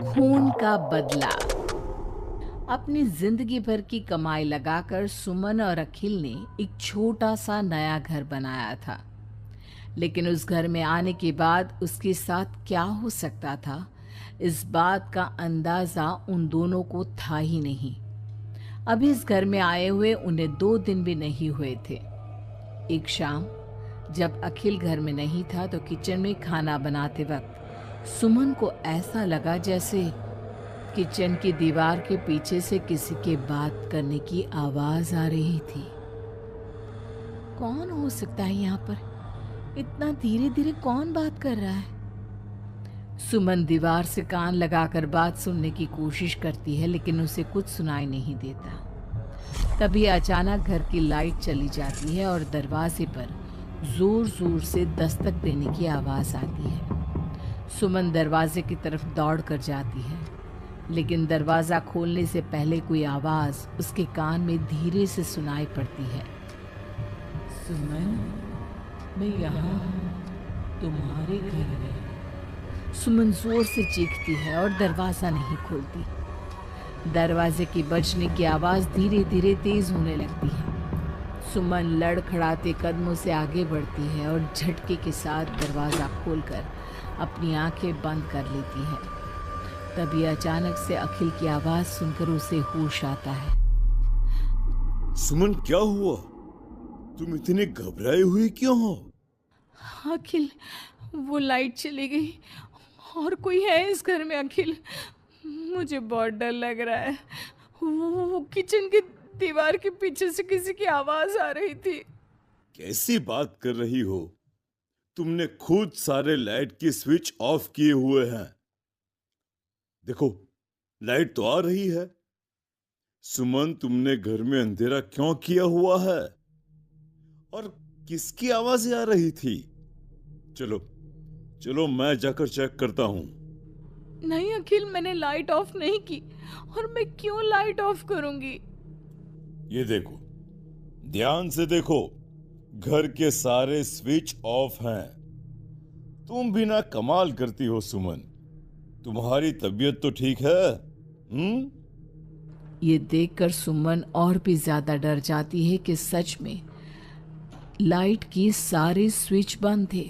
खून का बदला। अपनी जिंदगी भर की कमाई लगाकर सुमन और अखिल ने एक छोटा सा नया घर बनाया था। लेकिन उस घर में आने के बाद उसके साथ क्या हो सकता था, इस बात का अंदाजा उन दोनों को था ही नहीं। अभी इस घर में आए हुए उन्हें 2 दिन भी नहीं हुए थे। एक शाम जब अखिल घर में नहीं था तो किचन में खाना बनाते वक्त सुमन को ऐसा लगा जैसे किचन की दीवार के पीछे से किसी के बात करने की आवाज आ रही थी। कौन हो सकता है यहाँ पर? इतना धीरे धीरे कौन बात कर रहा है? सुमन दीवार से कान लगाकर बात सुनने की कोशिश करती है, लेकिन उसे कुछ सुनाई नहीं देता। तभी अचानक घर की लाइट चली जाती है और दरवाजे पर जोर जोर से दस्तक देने की आवाज आती है। सुमन दरवाजे की तरफ दौड़ कर जाती है, लेकिन दरवाजा खोलने से पहले कोई आवाज उसके कान में धीरे से सुनाई पड़ती है। सुमन, मैं यहाँ तुम्हारे घर में। सुमन जोर से चीखती है और दरवाजा नहीं खोलती। दरवाजे की बजने की आवाज धीरे धीरे तेज होने लगती है। सुमन लड़खड़ाते कदमों से आगे बढ़ती है और झटके के साथ दरवाजा खोलकर अपनी आंखें बंद कर लेती है। तभी अचानक से अखिल की आवाज सुनकर उसे होश आता है। सुमन, क्या हुआ? तुम इतनी घबराई हुई क्यों हो? अखिल, वो लाइट चली गई और कोई है इस घर में। अखिल, मुझे बहुत डर लग रहा है। वो किचन की दीवार के पीछे से किसी की आवाज आ रही थी। कैसी बात कर रही हो? तुमने खुद सारे लाइट की स्विच ऑफ किए हुए हैं। देखो, लाइट तो आ रही है। सुमन, तुमने घर में अंधेरा क्यों किया हुआ है? और किसकी आवाजें आ रही थी? चलो चलो, मैं जाकर चेक करता हूं। नहीं अखिल, मैंने लाइट ऑफ नहीं की। और मैं क्यों लाइट ऑफ करूंगी? ये देखो, ध्यान से देखो, घर के सारे स्विच ऑफ हैं। तुम भी ना कमाल करती हो सुमन। तुम्हारी तबीयत तो ठीक है? हम्म? ये देखकर सुमन और भी ज्यादा डर जाती है कि सच में लाइट की सारे स्विच बंद थे।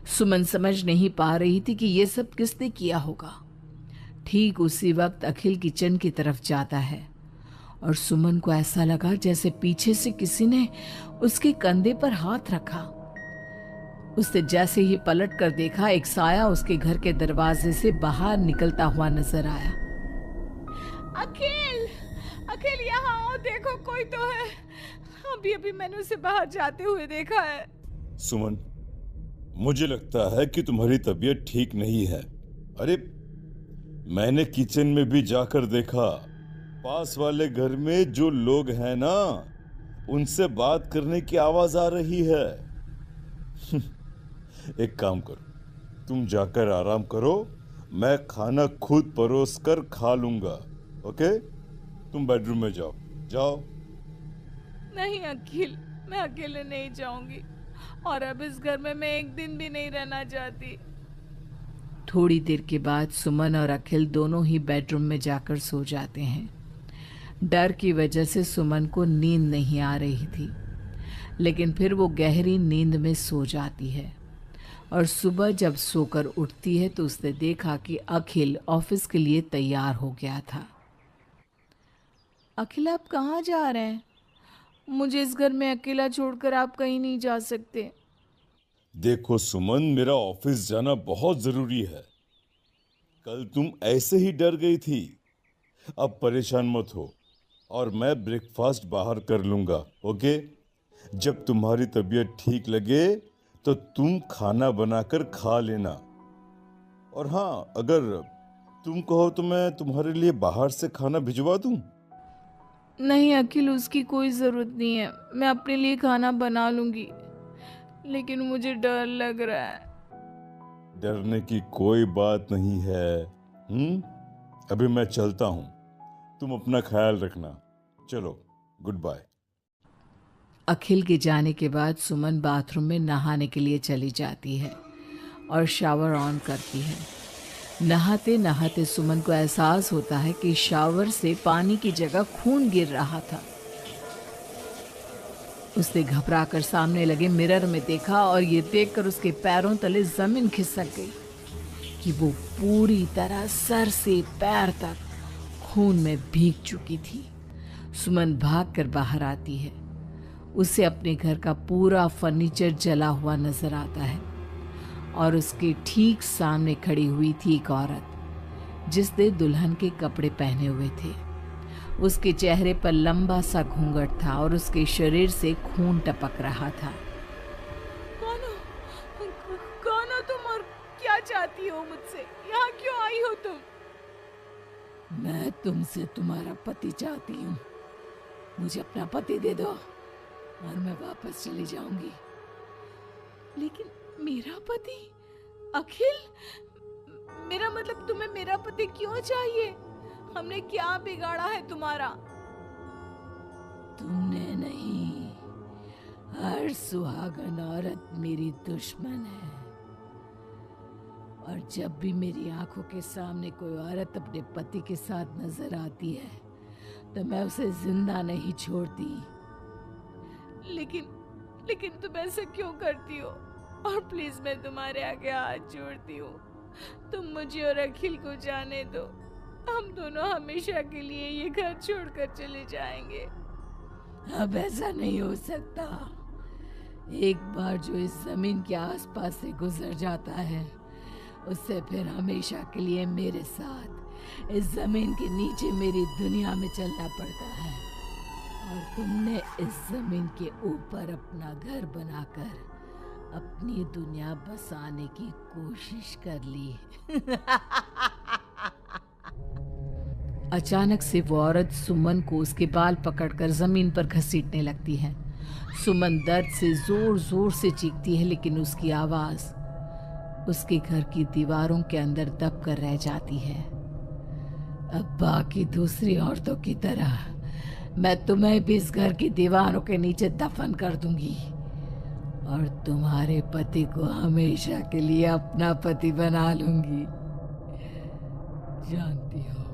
सुमन समझ नहीं पा रही थी कि ये सब किसने किया होगा। ठीक उसी वक्त अखिल किचन की तरफ जाता है और सुमन को ऐसा लगा जैसे पीछे से किसी ने उसके कंधे पर हाथ रखा। उसने जैसे ही पलट कर देखा, एक साया उसके घर के दरवाजे से बाहर निकलता हुआ नजर आया। अखिल, अखिल यहाँ आओ, देखो कोई तो है। अभी अभी मैंने उसे बाहर जाते हुए देखा है। सुमन, मुझे लगता है कि तुम्हारी तबीयत ठीक नहीं है। अरे, मैंने किचन में भी जाकर देखा। पास वाले घर में जो लोग हैं ना, उनसे बात करने की आवाज आ रही है। एक काम करो, तुम जाकर आराम करो। मैं खाना खुद परोस कर खा लूंगा। ओके? तुम बेडरूम में जाओ। जाओ। नहीं अखिल, मैं अकेले नहीं जाऊंगी और अब इस घर में मैं एक दिन भी नहीं रहना चाहती। थोड़ी देर के बाद सुमन और अखिल दोनों ही बेडरूम में जाकर सो जाते हैं। डर की वजह से सुमन को नींद नहीं आ रही थी, लेकिन फिर वो गहरी नींद में सो जाती है और सुबह जब सोकर उठती है तो उसने देखा कि अखिल ऑफिस के लिए तैयार हो गया था। अखिल, आप कहाँ जा रहे हैं? मुझे इस घर में अकेला छोड़कर आप कहीं नहीं जा सकते। देखो सुमन, मेरा ऑफिस जाना बहुत जरूरी है। कल तुम ऐसे ही डर गई थी। अब परेशान मत हो, और मैं ब्रेकफास्ट बाहर कर लूंगा। ओके? जब तुम्हारी तबीयत ठीक लगे तो तुम खाना बनाकर खा लेना। और हाँ, अगर तुम कहो तो मैं तुम्हारे लिए बाहर से खाना भिजवा दूं। नहीं अखिल, उसकी कोई ज़रूरत नहीं है। मैं अपने लिए खाना बना लूँगी, लेकिन मुझे डर लग रहा है। डरने की कोई बात नहीं है। अभी मैं चलता हूँ। तुम अपना ख्याल रखना। चलो। Good bye. अखिल के जाने के बाद सुमन बाथरूम में नहाने के लिए चली जाती है और शावर ऑन करती है। नहाते नहाते सुमन को एहसास होता है कि शावर से पानी की जगह खून गिर रहा था। उसने घबराकर सामने लगे मिरर में देखा और ये देखकर उसके पैरों तले जमीन खिसक गई कि वो पूरी तरह सर से पैर तक खून में भीग चुकी थी। सुमन भागकर बाहर आती है। उसे अपने घर का पूरा फर्नीचर जला हुआ नजर आता है और उसके ठीक सामने खड़ी हुई थी एक औरत जिसने दुल्हन के कपड़े पहने हुए थे। उसके चेहरे पर लंबा सा घूंघट था और उसके शरीर से खून टपक रहा था। कौन हो तुम और क्या चाहती हो मुझसे? यहाँ क्यों आई हो तुम? मैं तुमसे तुम्हारा पति चाहती हूँ। मुझे अपना पति दे दो और मैं वापस चली जाऊंगी। लेकिन मेरा पति? अखिल, मेरा मतलब तुम्हें मेरा पति क्यों चाहिए? हमने क्या बिगाड़ा है तुम्हारा? तुमने नहीं, हर सुहागन औरत मेरी दुश्मन है और जब भी मेरी आंखों के सामने कोई औरत अपने पति के साथ नजर आती है तो मैं उसे जिंदा नहीं छोड़ती। लेकिन तुम ऐसा क्यों करती हो? और प्लीज मैं तुम्हारे आगे हाथ जोड़ती हूँ, तुम मुझे और अखिल को जाने दो। हम दोनों हमेशा के लिए ये घर छोड़कर चले जाएंगे। अब ऐसा नहीं हो सकता। एक बार जो इस जमीन के आसपास से गुजर जाता है उससे फिर हमेशा के लिए मेरे साथ इस जमीन के नीचे मेरी दुनिया में चलना पड़ता है। और तुमने इस जमीन के ऊपर अपना घर बनाकर अपनी दुनिया बसाने की कोशिश कर ली। अचानक से वो औरत सुमन को उसके बाल पकड़कर जमीन पर घसीटने लगती है। सुमन दर्द से जोर जोर से चीखती है लेकिन उसकी आवाज उसके घर की दीवारों के अंदर दब कर रह जाती है। अब बाकी दूसरी औरतों की तरह मैं तुम्हें भी इस घर की दीवारों के नीचे दफन कर दूंगी और तुम्हारे पति को हमेशा के लिए अपना पति बना लूंगी। जानती हो,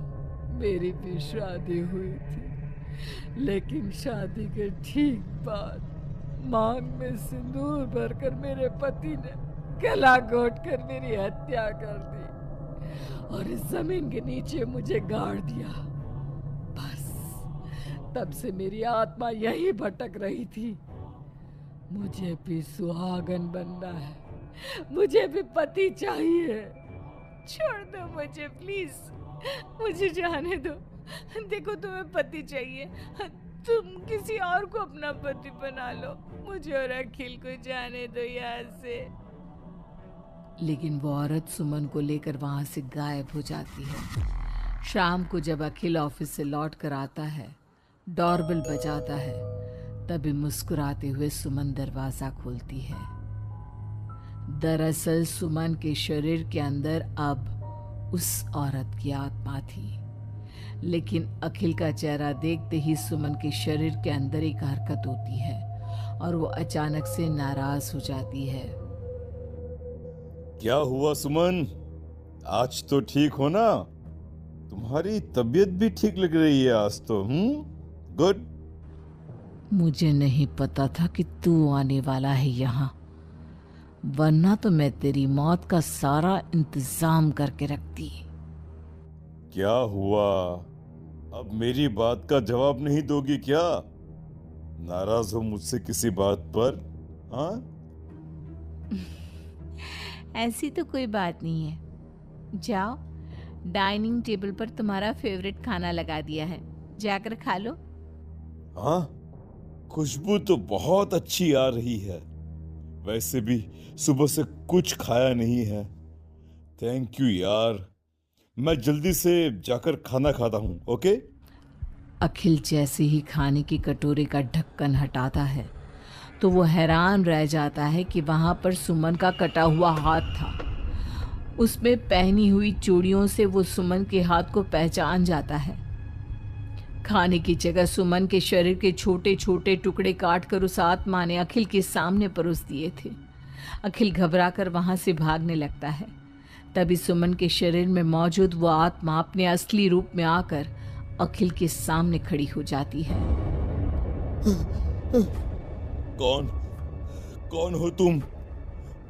मेरी भी शादी हुई थी लेकिन शादी के ठीक बाद मांग में सिंदूर भरकर मेरे पति ने गला घोट कर मेरी हत्या कर दी और इस जमीन के नीचे मुझे गाड़ दिया। बस तब से मेरी आत्मा यही भटक रही थी। मुझे भी सुहागन बनना है, मुझे भी पति चाहिए। छोड़ दो मुझे प्लीज, मुझे जाने दो। देखो तुम्हें पति चाहिए, तुम किसी और को अपना पति बना लो। मुझे और अखिल को जाने दो यहाँ से। लेकिन वो औरत सुमन को लेकर वहां से गायब हो जाती है। शाम को जब अखिल ऑफिस से लौट कर आता है, डोरबेल बजाता है, तभी मुस्कुराते हुए सुमन दरवाजा खोलती है। दरअसल सुमन के शरीर के अंदर अब उस औरत की आत्मा थी। लेकिन अखिल का चेहरा देखते ही सुमन के शरीर के अंदर एक हरकत होती है और वो अचानक से नाराज हो जाती है। क्या हुआ सुमन? आज तो ठीक हो ना? तुम्हारी तबीयत भी ठीक लग रही है आज तो। गुड। मुझे नहीं पता था कि तू आने वाला है यहाँ, वरना तो मैं तेरी मौत का सारा इंतजाम करके रखती। क्या हुआ? अब मेरी बात का जवाब नहीं दोगी क्या? नाराज हो मुझसे किसी बात पर? हाँ? ऐसी तो कोई बात नहीं है। जाओ, डाइनिंग टेबल पर तुम्हारा फेवरेट खाना लगा दिया है, जाकर खा लो। हाँ, खुशबू तो बहुत अच्छी आ रही है। वैसे भी सुबह से कुछ खाया नहीं है। थैंक यू यार, मैं जल्दी से जाकर खाना खाता हूँ। ओके? अखिल जैसे ही खाने की कटोरे का ढक्कन हटाता है तो वो हैरान रह जाता है कि वहां पर सुमन का कटा हुआ हाथ था। उसमें पहनी हुई चूड़ियों से वो सुमन के हाथ को पहचान जाता है। खाने की जगह सुमन के शरीर के छोटे छोटे टुकड़े काट कर उस आत्मा ने अखिल के सामने परोस दिए थे। अखिल घबराकर वहां से भागने लगता है। तभी सुमन के शरीर में मौजूद वो आत्मा अपने असली रूप में आकर अखिल के सामने खड़ी हो जाती है। कौन कौन हो तुम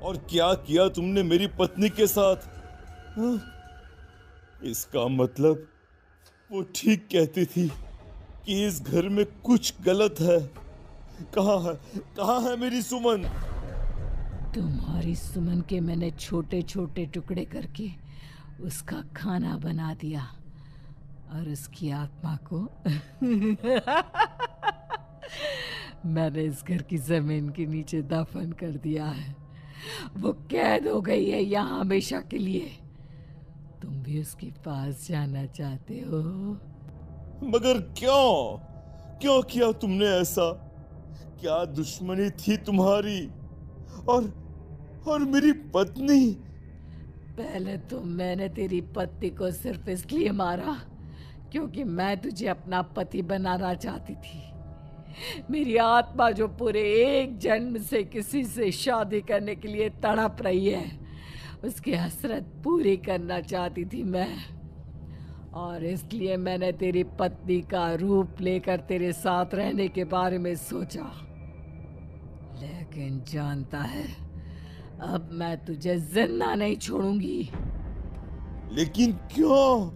और क्या किया तुमने मेरी पत्नी के साथ? हाँ? इसका मतलब वो ठीक कहती थी कि इस घर में कुछ गलत है। कहाँ है मेरी सुमन? तुम्हारी सुमन के मैंने छोटे छोटे टुकड़े करके उसका खाना बना दिया और उसकी आत्मा को मैंने इस घर की जमीन के नीचे दफन कर दिया है। वो कैद हो गई है यहाँ हमेशा के लिए। तुम भी उसके पास जाना चाहते हो? मगर क्यों क्यों किया तुमने ऐसा? क्या दुश्मनी थी तुम्हारी और मेरी पत्नी? पहले तो मैंने तेरी पत्नी को सिर्फ इसलिए मारा क्योंकि मैं तुझे अपना पति बनाना चाहती थी। मेरी आत्मा जो पूरे एक जन्म से किसी से शादी करने के लिए तड़प रही है, उसकी हसरत पूरी करना चाहती थी मैं। और इसलिए मैंने तेरी पत्नी का रूप लेकर तेरे साथ रहने के बारे में सोचा। लेकिन जानता है, अब मैं तुझे जिंदा नहीं छोड़ूंगी। लेकिन क्यों?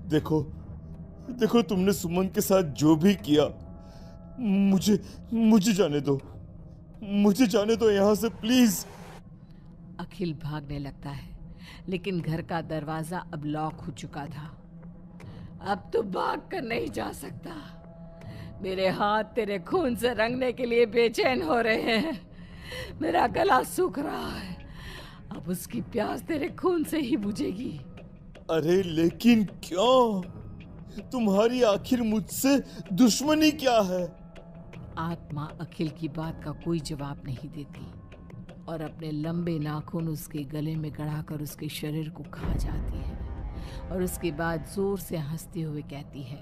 देखो तुमने सुमन के साथ जो भी किया, मुझे जाने दो। मुझे जाने दो यहाँ से, प्लीज। अखिल भागने लगता है, लेकिन घर का दरवाजा अब लॉक हो चुका था। अब तो भाग कर नहीं जा सकता। मेरे हाथ तेरे खून से रंगने के लिए बेचैन हो रहे हैं। मेरा गला सूख रहा है। अब उसकी प्यास तेरे खून से ही बुझेगी। अरे लेकिन क्यों? तुम्हारी आखिर मुझसे दुश्मनी क्या है? आत्मा अखिल की बात का कोई जवाब नहीं देती और अपने लंबे नाखून उसके गले में गड़ाकर उसके शरीर को खा जाती है और उसके बाद जोर से हंसते हुए कहती है,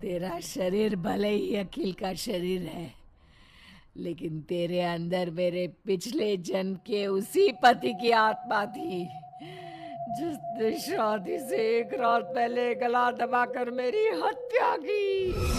तेरा शरीर भले ही अखिल का शरीर है, लेकिन तेरे अंदर मेरे पिछले जन्म के उसी पति की आत्मा थी जिसने शादी से एक रात पहले गला दबाकर मेरी हत्या की।